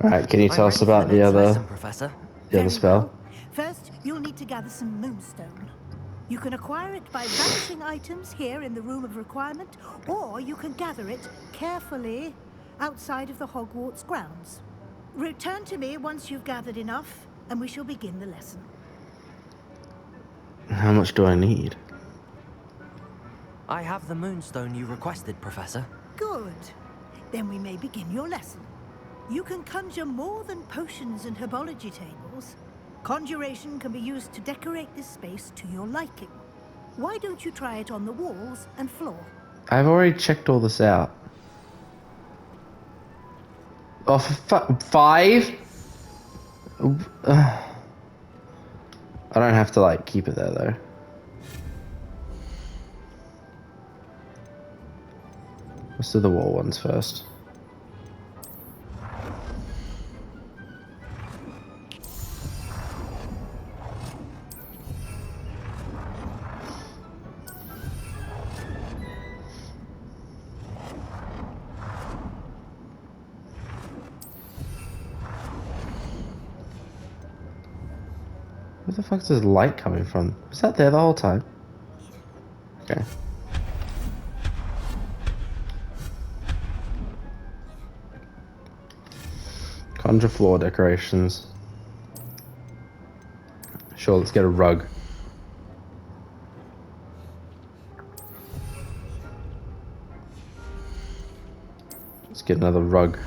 Alright, can you tell I'm us ready for the about next lesson, Professor. the other Very well. spell? First, you'll need to gather some moonstone. You can acquire it by vanishing items here in the Room of Requirement, or you can gather it carefully outside of the Hogwarts grounds. Return to me once you've gathered enough, and we shall begin the lesson. How much do I need? I have the moonstone you requested, Professor. Good. Then we may begin your lesson. You can conjure more than potions and herbology tables. Conjuration can be used to decorate this space to your liking. Why don't you try it on the walls and floor? I've already checked all this out. Oh, for 5? I don't have to, like, keep it there, though. Let's do the wall ones first. Where the fuck is this light coming from? Was that there the whole time? Okay. Conjure floor decorations. Sure, let's get a rug. Let's get another rug.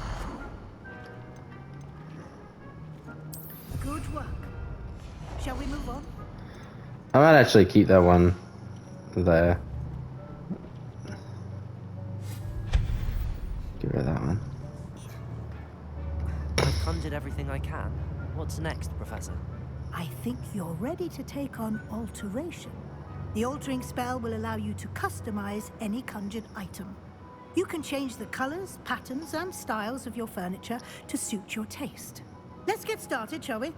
Good work. Shall we move on? I might actually keep that one there. Get rid of that one. I've conjured everything I can. What's next, Professor? I think you're ready to take on alteration. The altering spell will allow you to customize any conjured item. You can change the colors, patterns, and styles of your furniture to suit your taste. Let's get started, shall we?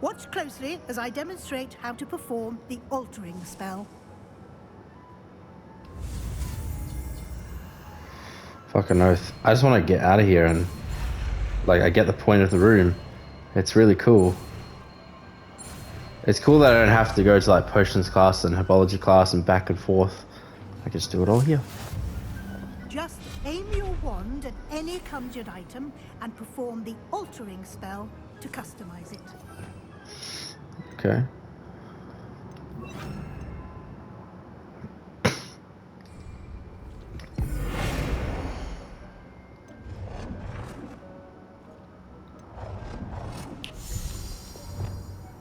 Watch closely as I demonstrate how to perform the altering spell. Fucking oath. I just want to get out of here and, like, I get the point of the room. It's really cool. It's cool that I don't have to go to, like, potions class and herbology class and back and forth. I can just do it all here. Just aim your wand at any conjured item and perform the altering spell to customize it. Okay.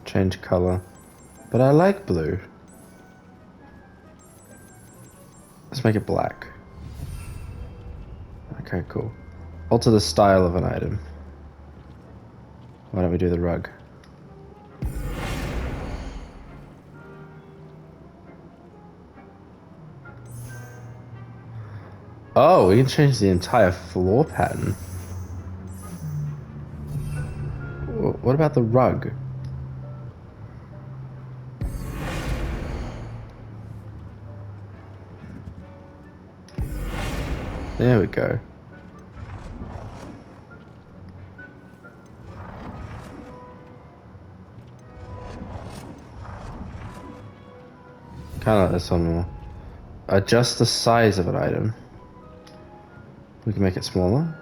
Change color. But I like blue. Let's make it black. Okay, cool. Alter the style of an item. Why don't we do the rug? Oh, we can change the entire floor pattern. What about the rug? There we go. Kind of like this one more. Adjust the size of an item. We can make it smaller.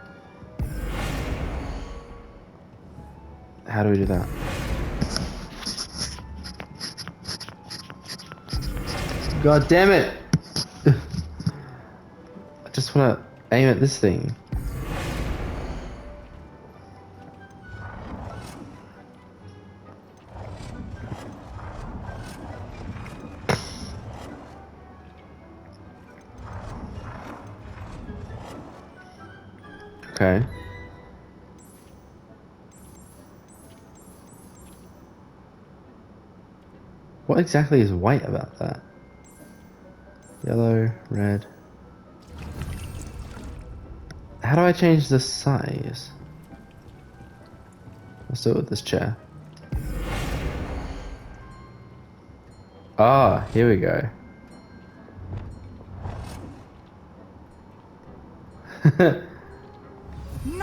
How do we do that? God damn it! I just want to aim at this thing. Okay. What exactly is white about that? Yellow, red. How do I change the size? Let's do it with this chair. Ah, here we go.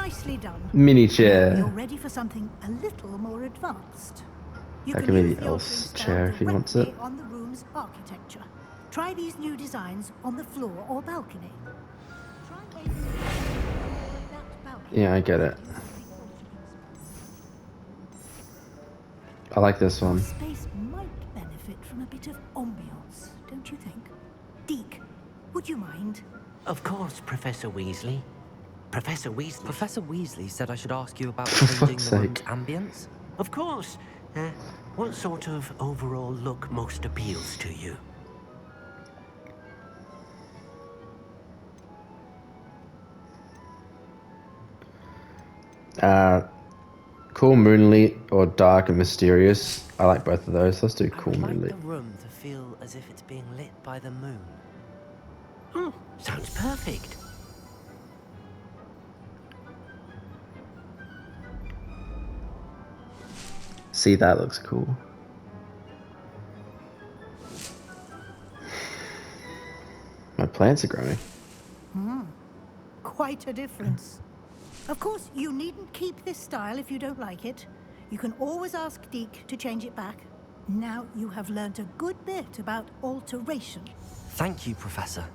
Nicely done. Mini Now chair. you're ready for something a little more advanced. You That can can be use the the altering elf's spell chair if he wants it. directly on the room's architecture. Try these new designs on the floor or balcony. Try aiming at that balcony. Yeah, I get it. Using the altering spell. I like this Your one. space might benefit from a bit of ambiance, don't you think? Deke, would you mind? Of course, Professor Weasley. Professor Weasley. Professor Weasley said I should ask you about For changing fuck's the room's sake. ambience. Of course. What sort of overall look most appeals to you? Cool moonlit or dark and mysterious. I like both of those. Let's do I cool would like moonlit. the room to feel as if it's being lit by the moon. Oh, sounds perfect. See, that looks cool. My plants are growing. Quite a difference. Of course, you needn't keep this style if you don't like it. You can always ask Deke to change it back. Now you have learnt a good bit about alteration. Thank you, Professor.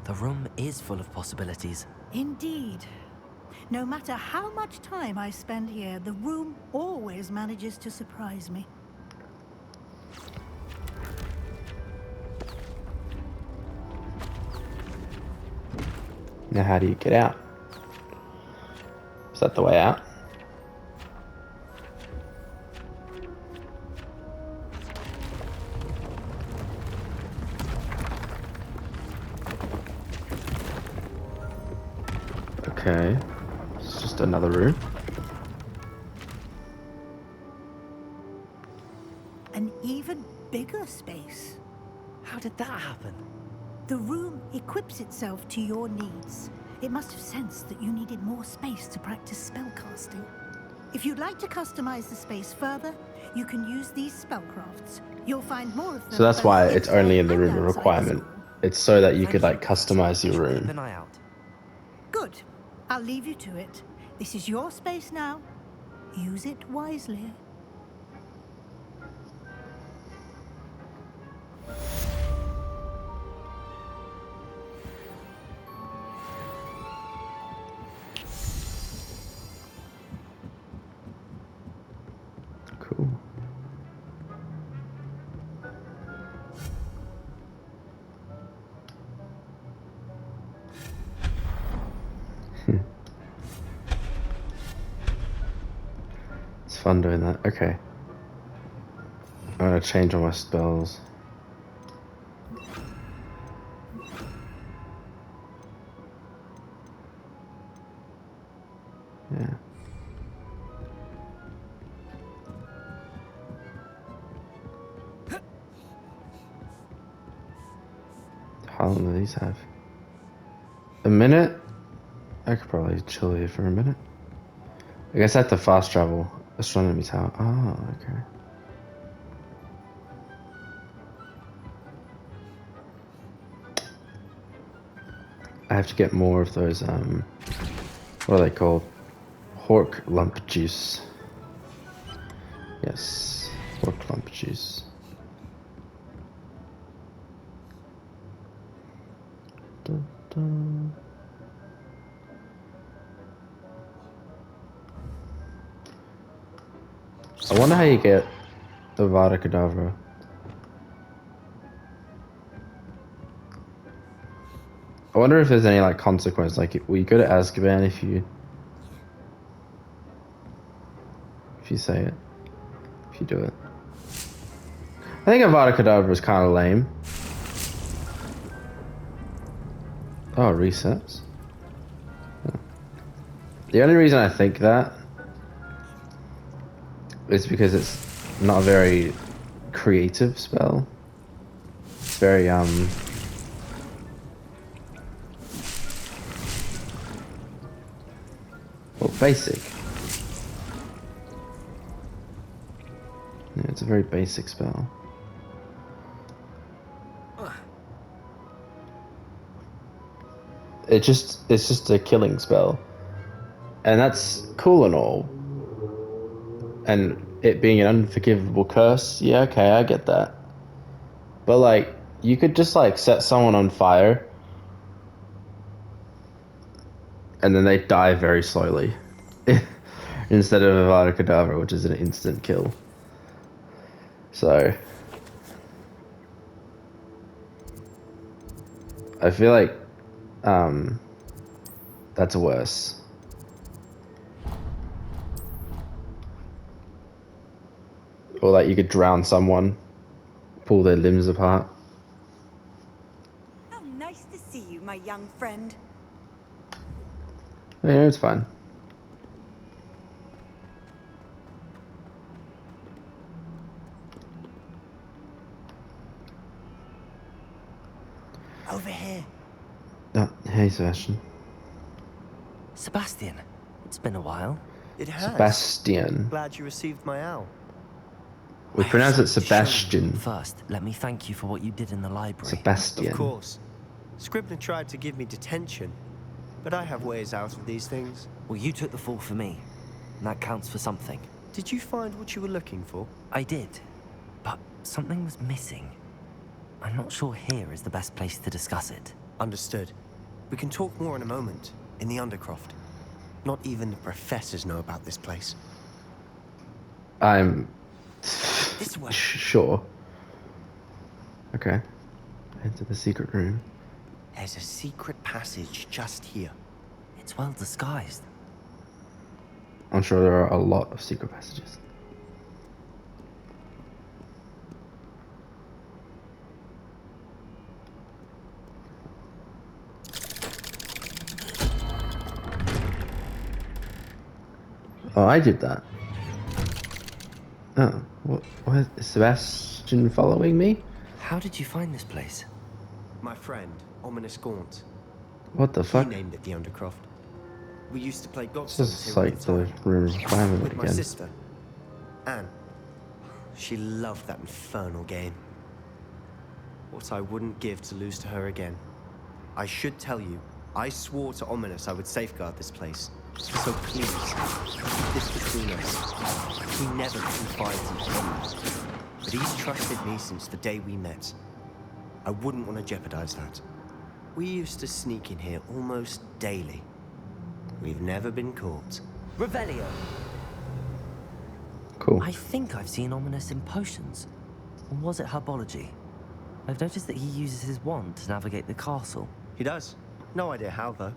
The room is full of possibilities. Indeed. No matter how much time I spend here, the room always manages to surprise me. Now, how do you get out? Is that the way out? Okay. It's just another room. An even bigger space. How did that happen? The room equips itself to your needs. It must have sensed that you needed more space to practice spellcasting. If you'd like to customize the space further, you can use these spellcrafts. You'll find more of them. So that's both why it's inside only in the and room a outside the requirement. school. It's so that you Thank could like Professor. customize I your shall keep room. an eye out. Good. I'll leave you to it. This is your space now. Use it wisely. Cool. It's fun doing that. Okay. I'm gonna change all my spells. Yeah. How long do these have? A minute? I could probably chill here for a minute. I guess I have to fast travel. Astronomy tower. Oh, okay. I have to get more of those, what are they called? Hork lump juice. Yes, hork lump juice. Dun, dun. I wonder how you get the Vada Kedavra. I wonder if there's any like consequence. Like, will you go to Azkaban if you say it, if you do it? I think Avada Kedavra is kind of lame. Oh, resets. Oh. The only reason I think that is because it's not a very creative spell. It's very well, basic. Yeah, it's a very basic spell. It's just a killing spell. And that's cool and all. And it being an unforgivable curse, yeah, okay, I get that. But like, you could just like set someone on fire and then they die very slowly. Instead of Avada Kedavra, which is an instant kill. So I feel like that's worse. Or like you could drown someone, pull their limbs apart. How nice to see you, my young friend. Yeah, it's fine. Over here. Oh, hey, Sebastian. Sebastian, it's been a while. It has. Sebastian. Glad you received my owl. We I have pronounce it something to show you. Sebastian. First, let me thank you for what you did in the library. Sebastian. Of course. Scribner tried to give me detention, but I have ways out of these things. Well, you took the fall for me, and that counts for something. Did you find what you were looking for? I did, but something was missing. I'm not sure here is the best place to discuss it. Understood. We can talk more in a moment, in the Undercroft. Not even the professors know about this place. I'm This way. sure. Okay. Enter the secret room. There's a secret passage just here. It's well disguised. I'm sure there are a lot of secret passages. Oh, I did that. Oh, what is Sebastian following me? How did you find this place? My friend, Ominous Gaunt. What the He fuck? named it the Undercroft. We used to play This Godstones is here all like the the time. room of requirement With my again. sister, Anne. She loved that infernal game. What I wouldn't give to lose to her again. I should tell you, I swore to Ominous I would safeguard this place. So please, keep this between us. He never confides in Ominous, but he's trusted me since the day we met. I wouldn't want to jeopardize that. We used to sneak in here almost daily. We've never been caught. Revelio! Cool. I think I've seen Ominous in potions. Or was it herbology? I've noticed that he uses his wand to navigate the castle. He does. No idea how, though.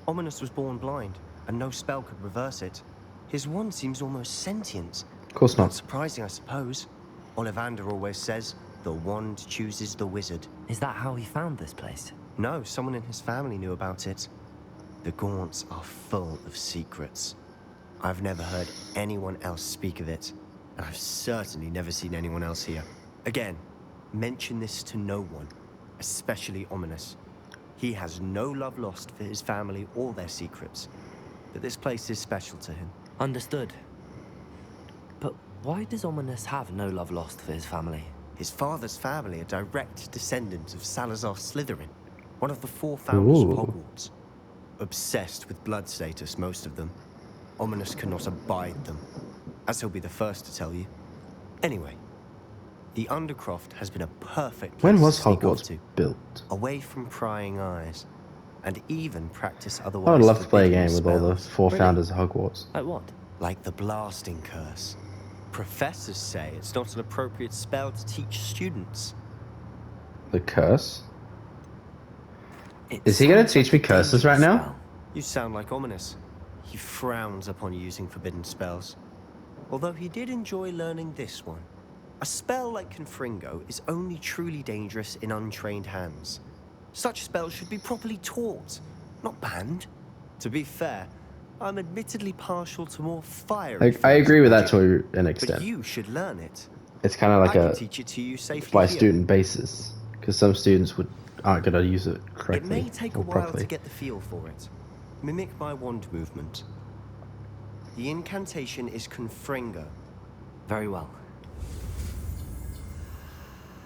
Ominous was born blind, and no spell could reverse it. His wand seems almost sentient. Of course Not not. surprising, I suppose. Ollivander always says, the wand chooses the wizard. Is that how he found this place? No, someone in his family knew about it. The Gaunts are full of secrets. I've never heard anyone else speak of it, and I've certainly never seen anyone else here. Again, mention this to no one, especially Ominous. He has no love lost for his family or their secrets, but this place is special to him. Understood. But why does Ominous have no love lost for his family? His father's family are direct descendants of Salazar Slytherin, one of the four founders of Ooh. Hogwarts. Obsessed with blood status, most of them. Ominous cannot abide them, as he'll be the first to tell you. Anyway, the Undercroft has been a perfect place When was to sneak off Hogwarts to, built? away from prying eyes, and even practice I otherwise. would love to play a game forbidden with all the spells. four Really? founders of Hogwarts. Like what? Like the blasting curse. Professors say it's not an appropriate spell to teach students. The curse? It Is he gonna sounds teach me like a curses right dangerous now? spell. You sound like Ominous. He frowns upon using forbidden spells. Although he did enjoy learning this one. A spell like Confringo is only truly dangerous in untrained hands. Such spells should be properly taught, not banned. To be fair, I'm admittedly partial to more fiery. I agree with that forms of to an magic, but extent. you should learn it. It's kind of like I can a teach it to you safely by here. student basis, because some students aren't gonna use it It correctly may take a or while properly. to get the feel for it. Mimic my wand movement. The incantation is Confringo. Very well.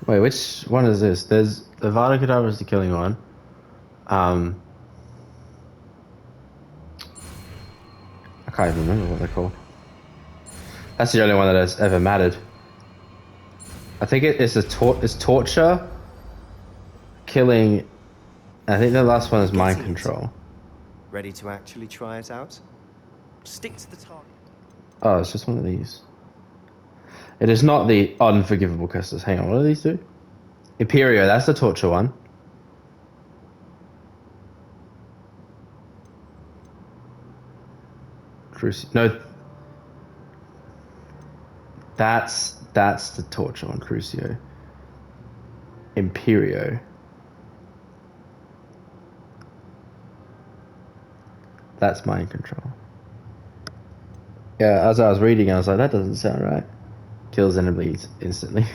Wait, which one is this? There's Avada Kedavra is the killing one. can't even remember what they're called. That's the only one that has ever mattered. I think it's torture, killing. I think the last one is mind Getting it. control. Ready to actually try it out? Stick to the target. Oh, it's just one of these. It is not the unforgivable curses. Hang on, what do these do? Imperio, that's the torture one. No. That's the torture one, Crucio. Imperio. That's mind control. Yeah, as I was reading, I was like, that doesn't sound right. Kills enemies instantly.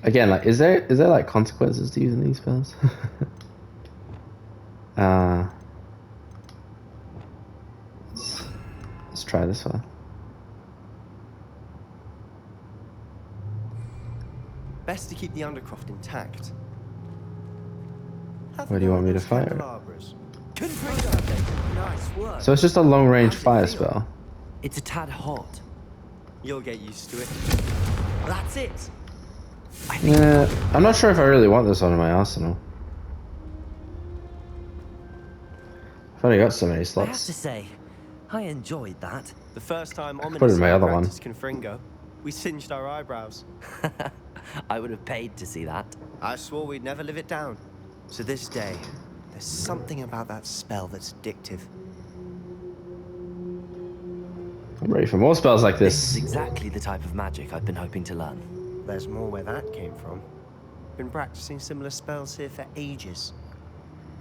Again, like, is there like consequences to using these spells? Let's try this one. Best to keep the Undercroft intact. Where do you want me to fire it? Candelabras. Nice work. So it's just a long range How's it fire feel? spell. It's a tad hot. You'll get used to it. That's it. Yeah, I'm not sure if I really want this one in my arsenal. I've only got so many I have slots. to say, I enjoyed that. The first time put it Ominous in my and I other one. practiced Confringo, we singed our eyebrows. I would have paid to see that. I swore we'd never live it down. To this day, there's something about that spell that's addictive. I'm ready for more spells like This is this. exactly the type of magic I've been hoping to learn. There's more where that came from. Been practicing similar spells here for ages.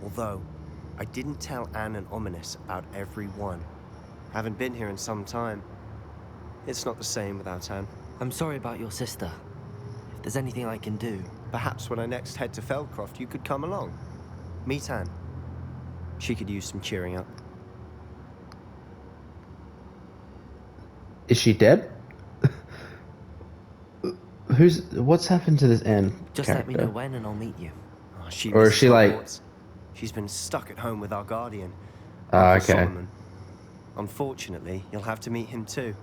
Although, I didn't tell Anne and Ominous about every one. Haven't been here in some time. It's not the same without Anne. I'm sorry about your sister. If there's anything I can do... Perhaps when I next head to Feldcroft, you could come along. Meet Anne. She could use some cheering up. Is she dead? What's happened to this Anne Just character? let me know when and I'll meet you. Oh, she Or is misses she like- Hogwarts. She's been stuck at home with our guardian. Ah, Uncle okay. Solomon. Unfortunately, you'll have to meet him too.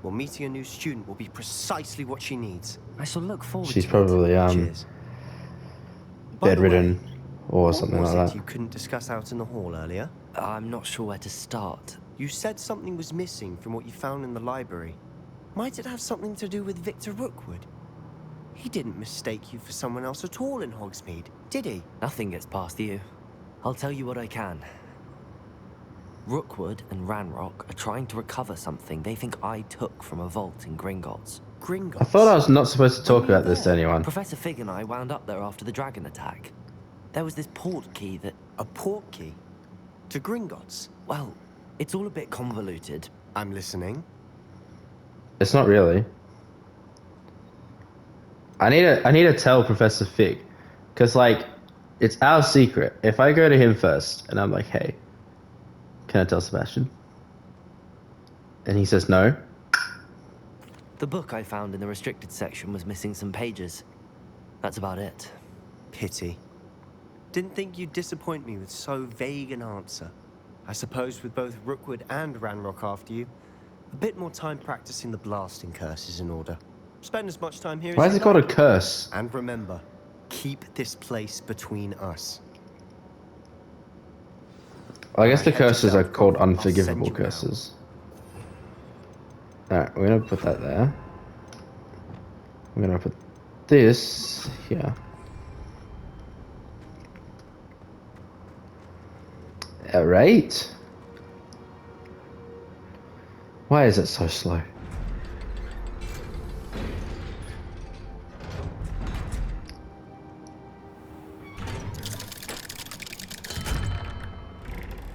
Well, meeting a new student will be precisely what she needs. I shall look forward She's to probably Cheers. By the bedridden way, or what something was like it that. you couldn't discuss out in the hall earlier? it. I'm not sure where to start. You said something was missing from what you found in the library. Might it have something to do with Victor Rookwood? He didn't mistake you for someone else at all in Hogsmeade, did he? Nothing gets past you. I'll tell you what I can. Rookwood and Ranrock are trying to recover something they think I took from a vault in Gringotts. Gringotts. I thought I was not supposed to talk When were you about this to there? anyone. Professor Fig and I wound up there after the dragon attack. There was this port key that... A port key? To Gringotts? Well, it's all a bit convoluted. I'm listening. It's not really. I need to tell Professor Fig, because like it's our secret. If I go to him first and I'm like, hey, can I tell Sebastian? And he says no. The book I found in the restricted section was missing some pages. That's about it. Pity. Didn't think you'd disappoint me with so vague an answer. I suppose with both Rookwood and Ranrock after you, a bit more time practicing the blasting curse is in order. Spend as much time here Why as is you it called a like. curse? And remember, keep this place between us. Well, I guess I the head to curses are Feldcroft. called I'll send unforgivable you curses. Alright, we're gonna put that there. I'm gonna put this here. Alright. Why is it so slow?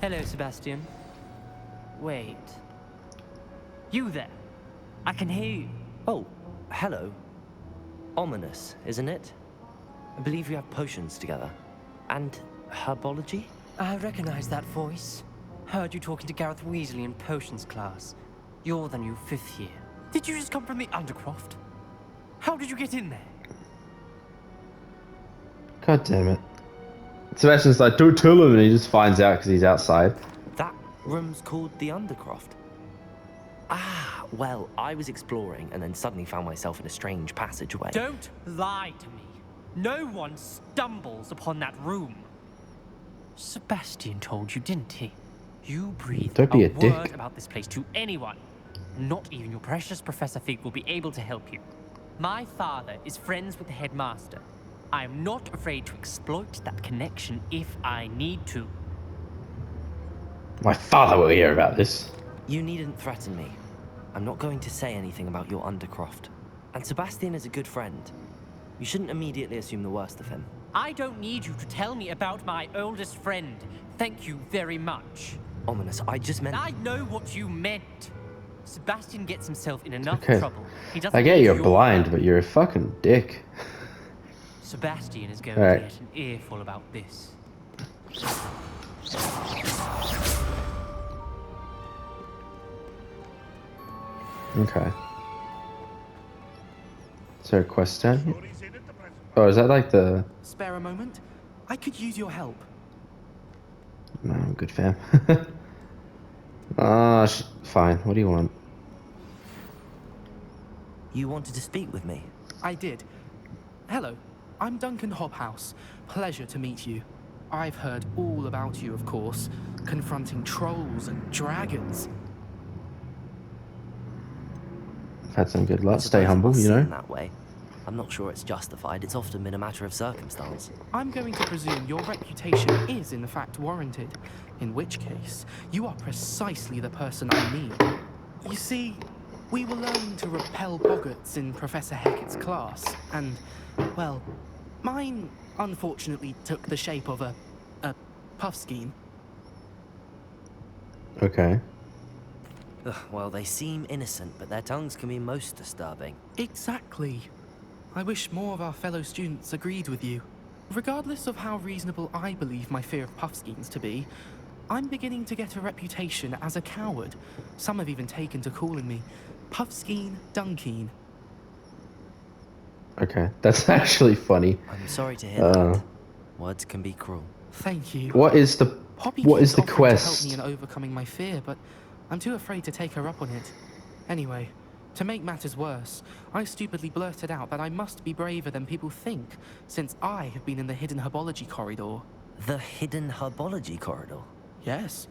Hello, Sebastian. Wait. You there? I can hear you. Oh, hello. Ominous, isn't it? I believe we have potions together. And herbology? I recognize that voice. Heard you talking to Gareth Weasley in potions class. You're the new 5th year. Did you just come from the Undercroft? How did you get in there? God damn it. Sebastian's like, don't tell him, and he just finds out because he's outside. That room's called the Undercroft. Ah, well, I was exploring and then suddenly found myself in a strange passageway. Don't lie to me. No one stumbles upon that room. Sebastian told you, didn't he? You breathe Don't be a word dick. about this place to anyone. Not even your precious Professor Fig will be able to help you. My father is friends with the headmaster. I am not afraid to exploit that connection if I need to. My father will hear about this. You needn't threaten me. I'm not going to say anything about your Undercroft. And Sebastian is a good friend. You shouldn't immediately assume the worst of him. I don't need you to tell me about my oldest friend. Thank you very much. Ominous, I just meant... I know what you meant. Sebastian gets himself in enough Okay. trouble. He doesn't I get need you're your blind, help. but you're a fucking dick. Sebastian is going Alright. to get an earful about this. Okay. Is there a quest down here? Oh, is that like the... Spare a moment? I could use your help. No, I'm good, fam. Fine. What do you want? You wanted to speak with me? I did. Hello, I'm Duncan Hobhouse. Pleasure to meet you. I've heard all about you, of course, confronting trolls and dragons. I've had some good luck. I Stay suppose it humble, must you know? seem that way. I'm not sure it's justified. It's often been a matter of circumstance. I'm going to presume your reputation is in fact warranted, in which case, you are precisely the person I need. You see, we were learning to repel boggarts in Professor Hecat's class, and, well, mine unfortunately took the shape of a puff scheme. Okay. Ugh, well, they seem innocent, but their tongues can be most disturbing. Exactly. I wish more of our fellow students agreed with you. Regardless of how reasonable I believe my fear of puff schemes to be, I'm beginning to get a reputation as a coward. Some have even taken to calling me Puffskeen Dunkeen. Okay. That's actually funny. I'm sorry to hear that. Words can be cruel. Thank you. What is the... Poppy What keeps is the offering quest? to help me in overcoming my fear, but I'm too afraid to take her up on it. Anyway, to make matters worse, I stupidly blurted out that I must be braver than people think, since I have been in the hidden herbology corridor. The hidden herbology corridor? Yes.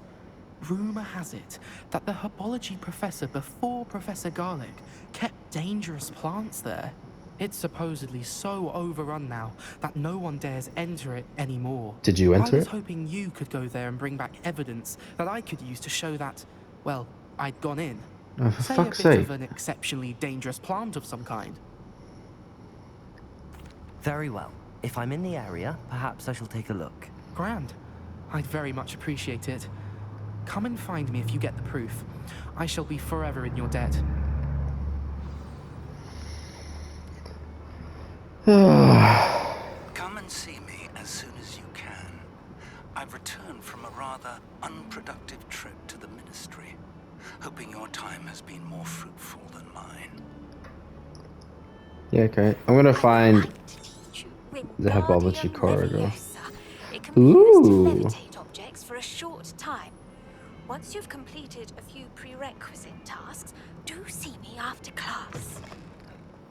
Rumor has it that the herbology professor before Professor Garlic kept dangerous plants there. It's supposedly so overrun now that no one dares enter it anymore. Did you enter I was it? hoping you could go there and bring back evidence that I could use to show that, well, I'd gone in. Oh, for Say fuck's a bit sake. of an exceptionally dangerous plant of some kind. Very well. If I'm in the area, perhaps I shall take a look. Grand. I'd very much appreciate it. Come and find me if you get the proof. I shall be forever in your debt. Come and see me as soon as you can. I've returned from a rather unproductive trip to the Ministry, hoping your time has been more fruitful than mine. Yeah, okay. I'm gonna find Like to teach you the herbology Wingardium corridor. Leviosa. It can be used to Ooh. levitate objects for a short time. Once you've completed a few prerequisite tasks, do see me after class.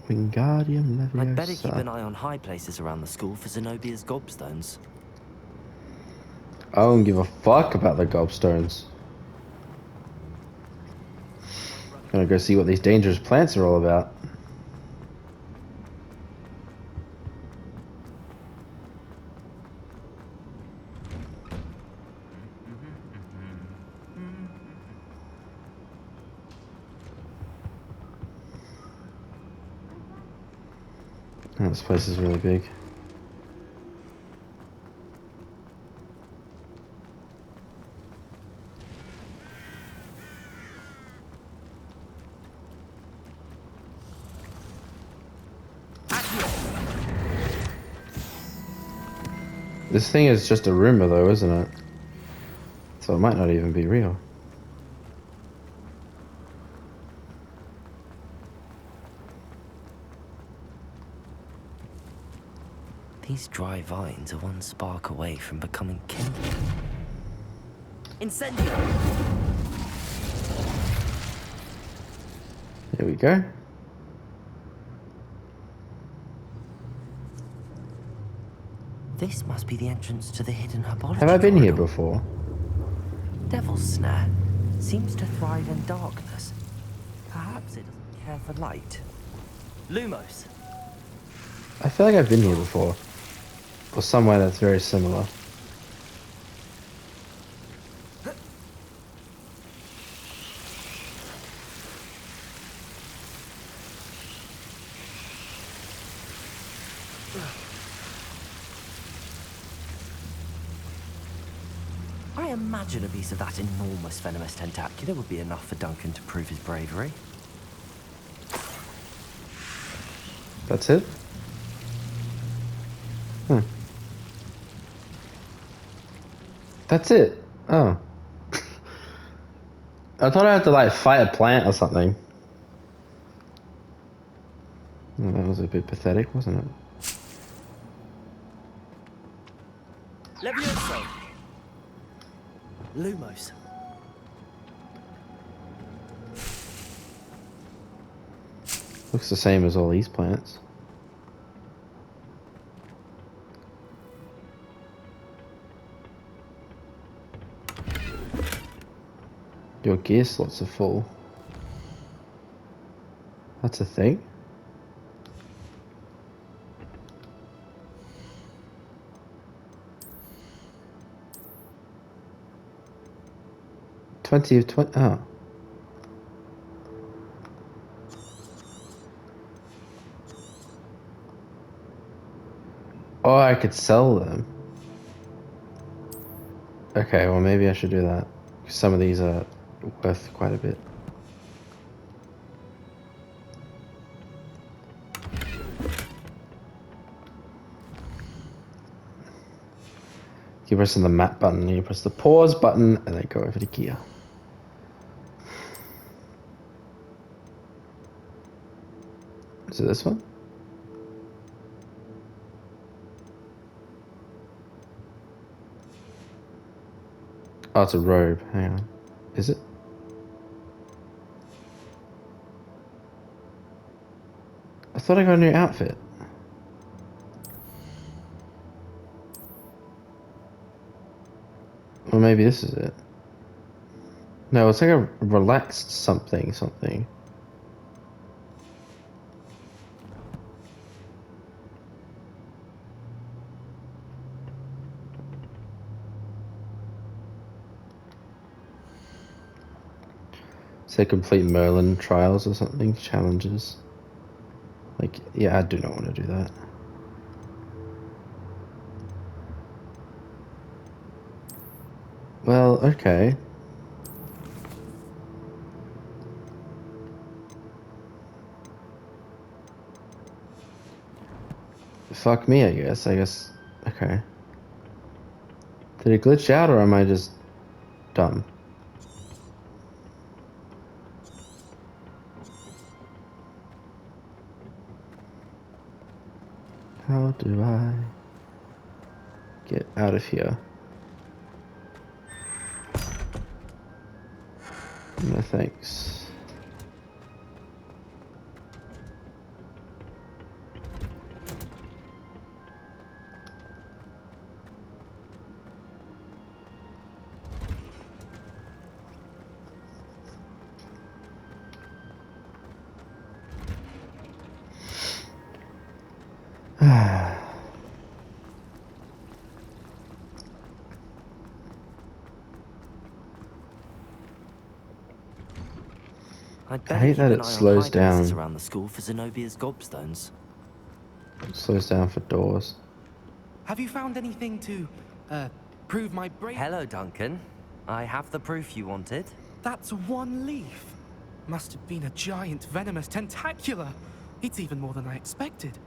Wingardium Leviosa. I'd better keep an eye on high places around the school for Zenobia's gobstones. I don't give a fuck about the gobstones. Gonna go see what these dangerous plants are all about. Oh, this place is really big. This thing is just a rumor though, isn't it? So it might not even be real. These dry vines are one spark away from becoming kindling. Incendio! Here we go. This must be the entrance to the hidden herbology Have I been here corridor. before? Devil's Snare seems to thrive in darkness. Perhaps it doesn't care for light. Lumos. I feel like I've been here before. Or somewhere that's very similar. I imagine a piece of that enormous venomous tentacular would be enough for Duncan to prove his bravery. That's it? Hmm. That's it? Oh. I thought I had to like fight a plant or something. Well, that was a bit pathetic, wasn't it? Levioso! Lumos. Looks the same as all these plants. Your gear slots are full. That's a thing? Oh. Oh, I could sell them. Okay, well maybe I should do that. Some of these are worth quite a bit. Keep pressing the map button, and you press the pause button, and then go over to gear. Is it this one? Oh, it's a robe. Hang on. Is it? I thought I got a new outfit. Or maybe this is it. No, it's like a relaxed something. Say complete Merlin trials or something, challenges. Like, yeah, I do not want to do that. Well, okay. Fuck me, I guess. Okay. Did it glitch out or am I just dumb? How do I get out of here? No thanks. I hate that it slows down. Around the school for Zenobia's gobstones. It slows down for doors. Have you found anything to, prove my brain? Hello, Duncan. I have the proof you wanted. That's one leaf. Must have been a giant venomous tentacula. It's even more than I expected.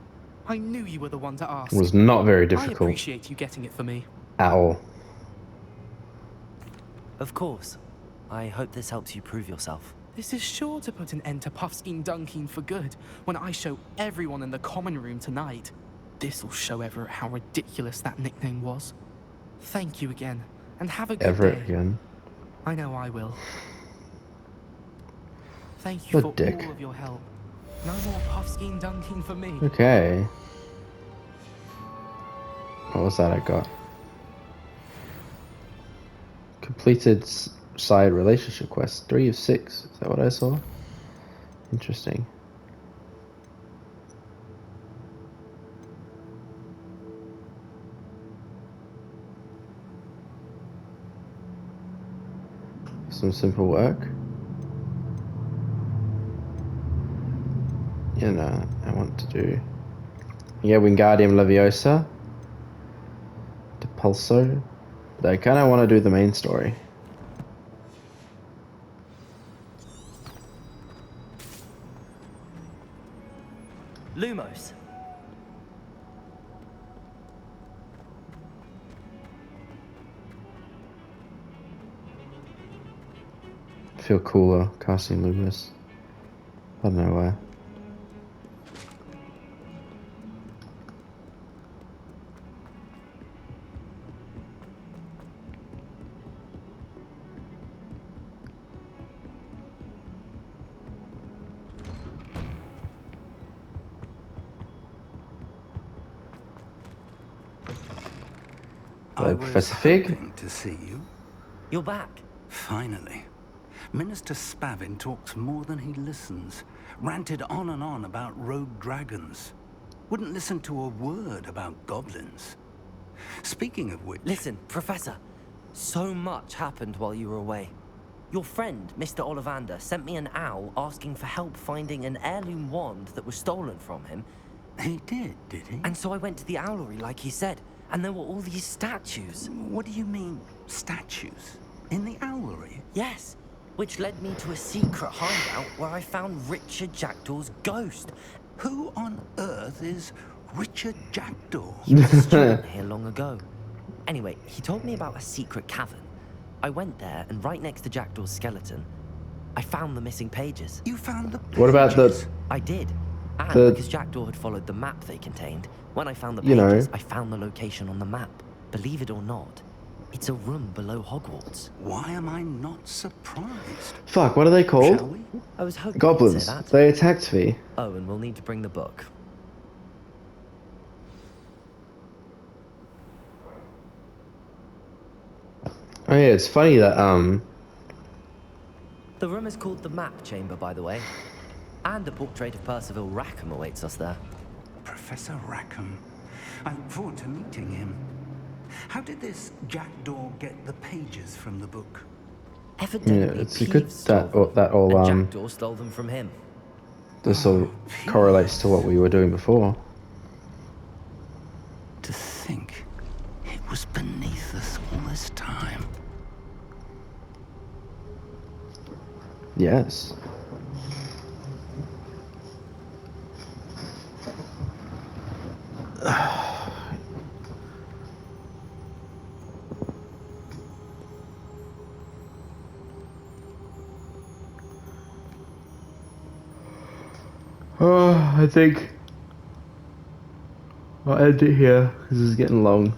I knew you were the one to ask. It was not very I difficult appreciate you getting it for me. at all. Of course. I hope this helps you prove yourself. This is sure to put an end to Puffskein Dunkin for good when I show everyone in the common room tonight. This'll show Everett how ridiculous that nickname was. Thank you again, and have a good Everett day. again. I know I will. Thank you What for a dick. all of your help. No more puffski and dunking for me. Okay. What was that I got? Completed side relationship quest. 3 of 6. Is that what I saw? Interesting. Some simple work. You know, I want to do. Yeah, Wingardium Leviosa. Depulso. But I kind of want to do the main story. Lumos. I feel cooler casting Lumos. I don't know why. I was Professor Fig? hoping to see you. You're back. Finally. Minister Spavin talks more than he listens. Ranted on and on about rogue dragons. Wouldn't listen to a word about goblins. Speaking of which... Listen, Professor. So much happened while you were away. Your friend, Mr. Ollivander, sent me an owl asking for help finding an heirloom wand that was stolen from him. He did he? And so I went to the owlery like he said, and there were all these statues. What do you mean, statues? In the owlery? Yes, which led me to a secret hideout where I found Richard Jackdaw's ghost. Who on earth is Richard Jackdaw? He was a student here long ago. Anyway, he told me about a secret cavern. I went there, and right next to Jackdaw's skeleton, I found the missing pages. You found the pages? What about the... I did. And The- because Jackdaw had followed the map they contained, when I found the You know. pages, I found the location on the map. Believe it or not, it's a room below Hogwarts. Why am I not surprised? Fuck, what are they Shall called? we? I was hoping you'd Goblins. say that. They attacked me. Oh, and we'll need to bring the book. Oh yeah, it's funny that, The room is called the Map Chamber, by the way. And a portrait of Percival Rackham awaits us there. Professor Rackham. I look forward to meeting him. How did this Jackdaw get the pages from the book? Evidently, yeah, it's good Peeves stole that, them, that all, and Jackdaw stole them from him. this all correlates to what we were doing before. To think it was beneath us all this time. Yes. I think I'll end it here because it's getting long.